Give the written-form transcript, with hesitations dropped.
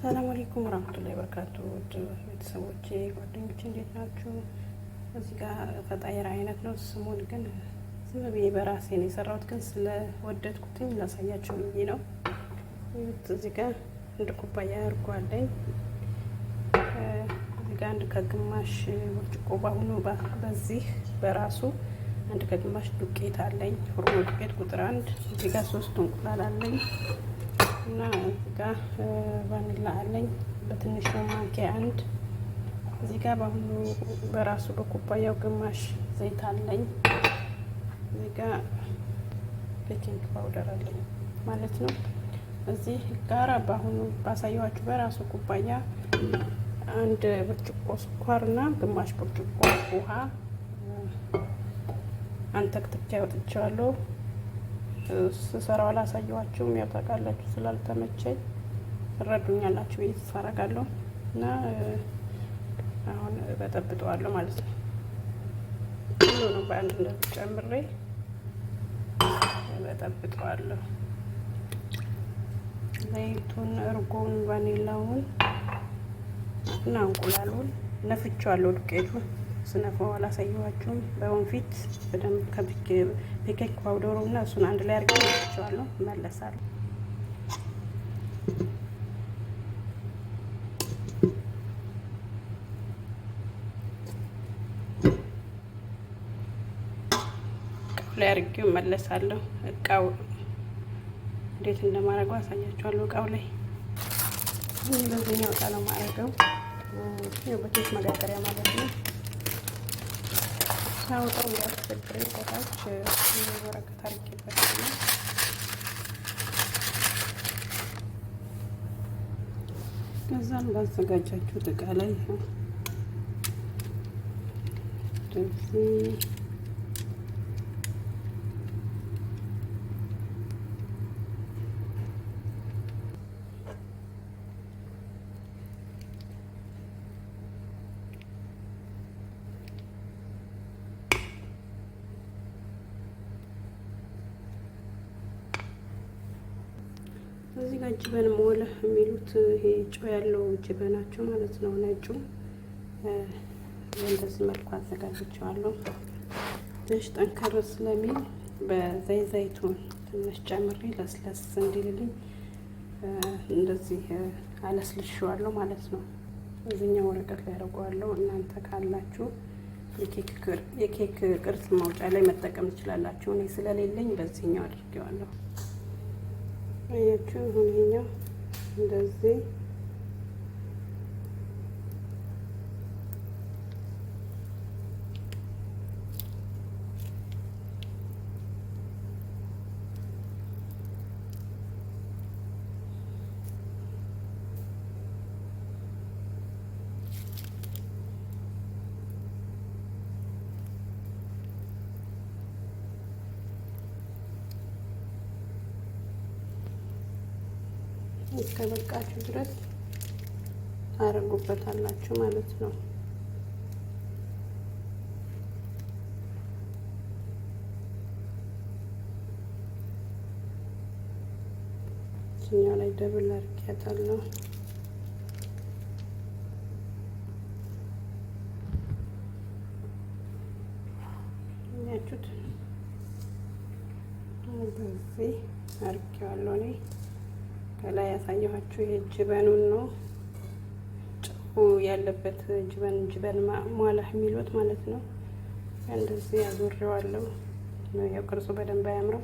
ሰላም አለይኩም ወራህመቱላሂ ወበረካቱ። ቤተሰቦቼ ጓደኞቼ እንዴት ናችሁ? እዚህ ጋር ፈጣየር አይነት ነው። ስሙን ግን ዝም ብዬ በራሴ ነው የሰራሁት፣ ግን ስለወደድኩትኝ ላሳያችሁ ብዬ ነው። እዚህ ጋር አንድ ኩባያ እርጎ አለኝ። እዚህ ጋር አንድ ከግማሽ ብርጭቆ ባሁኑ በዚህ በራሱ አንድ ከግማሽ ዱቄት አለኝ። ፍርኖ ዱቄት ቁጥር 1። እዚህ ጋር 3 እንቁላል አለኝ እና እዚህ ጋር ቫኒላ አለኝ በትንሹ ማንኪያ 1። እዚህ ጋር በአሁኑ በራሱ በኩባያው ግማሽ ዘይት አለኝ። እዚህ ጋር ቤኪንግ ፓውደር አለኝ ማለት ነው። እዚህ ጋር በአሁኑ ባሳየኋችሁ በራሱ ኩባያ 1 ብርጭቆ ስኳርና ግማሽ ብርጭቆ ውሃ አንተክትኬ አውጥቼዋለሁ። ስሰራው አላሳየኋችሁም፣ ያው ታውቃላችሁ ስላልተመቸኝ ትረዱኛላችሁ ብዬ ተስፋ አደርጋለሁ። እና አሁን በጠብጠዋለሁ ማለት ነው። ሁሉንም በአንድ እንደዚህ ጨምሬ በጠብጠዋለሁ። ዘይቱን፣ እርጎውን፣ ቫኒላውን እና እንቁላሉን ነፍቼዋለሁ። ዱቄቱን ስነፋው አላሳየኋችሁም። በወንፊት በደንብ ከቤኪንግ ፓውደሩ እና እሱን አንድ ላይ አድርጌ ነፍቼዋለሁ። እመለሳለሁ። እቃው ላይ አድርጌው እመለሳለሁ። እቃው እንዴት እንደማደርገው አሳያችኋለሁ። እቃው ላይ በዚህኛው እቃ ነው የማደርገው። በኬክ መጋገሪያ ማለት ነው። ሳውጣው እንዳያስቸግረኝ ከታች ወረቀት አድርጌበታለሁ። ከዛም ባዘጋጃችሁት እቃ ላይ እንደዚህ እዚህ ጋር ጅበን ሞለ የሚሉት ይሄ ጨው ያለው ጅበናቸው ማለት ነው። ነጩ በእንደዚህ መልኩ አዘጋጅቼዋለሁ። ትንሽ ጠንከር ስለሚል ዘይቱን ትንሽ ጨምሬ ለስለስ እንዲልልኝ እንደዚህ አለስልሼዋለሁ ማለት ነው። እዚህኛው ወረቀት ላይ አደርገዋለሁ። እናንተ ካላችሁ የኬክ ቅርጽ ማውጫ ላይ መጠቀም ትችላላችሁ። እኔ ስለሌለኝ በዚህኛው አድርጌዋለሁ። አያችሁ አሁን ይሄኛው እንደዚህ እስከ በቃችሁ ድረስ ታረጉበታላችሁ ማለት ነው። እኛው ላይ ደብል አድርጌያታለሁ። ያችሁት እንደዚህ አድርጌዋለሁ እኔ ከላይ ያሳየኋችሁ የጅበኑን ነው። ጨው ያለበት ጅበን ሟላህ የሚሉት ማለት ነው። እንደዚህ አዙሬዋለሁ። ያው ቅርጹ በደንብ አያምረው።